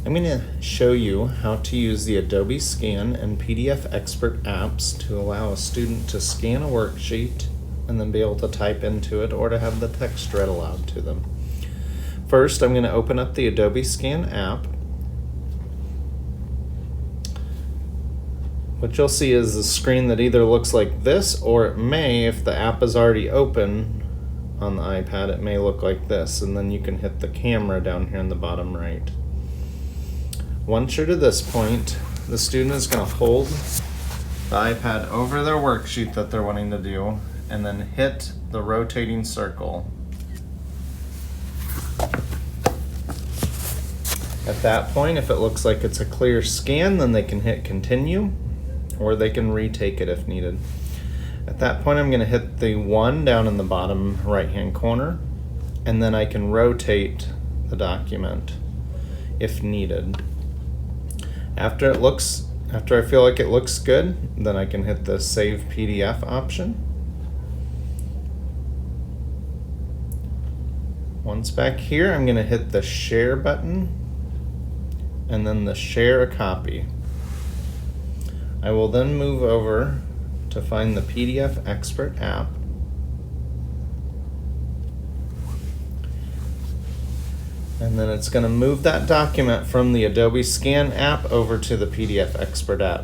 I'm going to show you how to use the Adobe Scan and PDF Expert apps to allow a student to scan a worksheet and then be able to type into it or to have the text read aloud to them. First, I'm going to open up the Adobe Scan app. What you'll see is a screen that either looks like this, or it may, if the app is already open on the iPad, it may look like this, and then you can hit the camera down here in the bottom right. Once you're to this point, the student is going to hold the iPad over their worksheet that they're wanting to do, and then hit the rotating circle. At that point, if it looks like it's a clear scan, then they can hit continue, or they can retake it if needed. At that point, I'm going to hit the 1 down in the bottom right-hand corner, and then I can rotate the document if needed. After I feel like it looks good, then I can hit the Save PDF option. Once back here, I'm going to hit the Share button, and then the Share a Copy. I will then move over to find the PDF Expert app. And then it's going to move that document from the Adobe Scan app over to the PDF Expert app.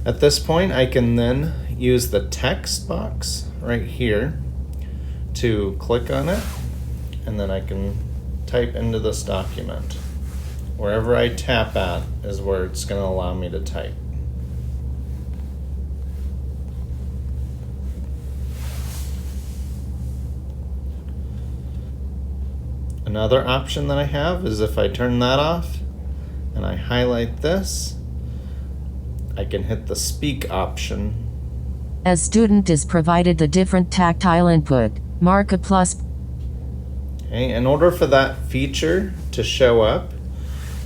At this point, I can then use the text box right here to click on it, and then I can type into this document. Wherever I tap at is where it's going to allow me to type. Another option that I have is if I turn that off and I highlight this, I can hit the Speak option. As student is provided the different tactile input, mark a plus. Okay, in order for that feature to show up,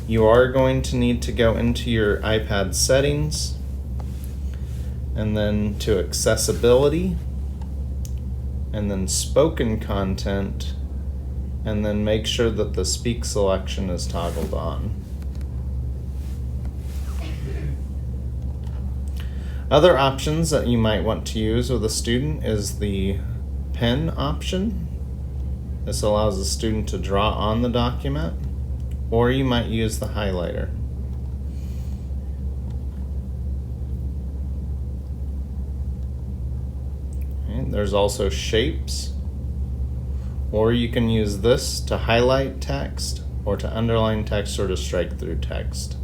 you are going to need to go into your iPad settings and then to accessibility and then spoken content, and then make sure that the speak selection is toggled on. Other options that you might want to use with a student is the pen option. This allows the student to draw on the document, or you might use the highlighter. Okay, there's also shapes. Or you can use this to highlight text, or to underline text, or to strike through text.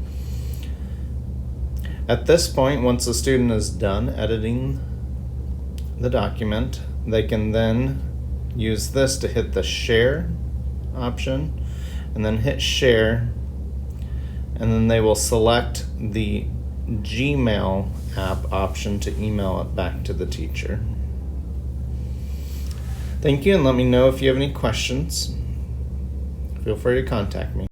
At this point, once the student is done editing the document, they can then use this to hit the Share option, and then hit Share, and then they will select the Gmail app option to email it back to the teacher. Thank you, and let me know if you have any questions. Feel free to contact me.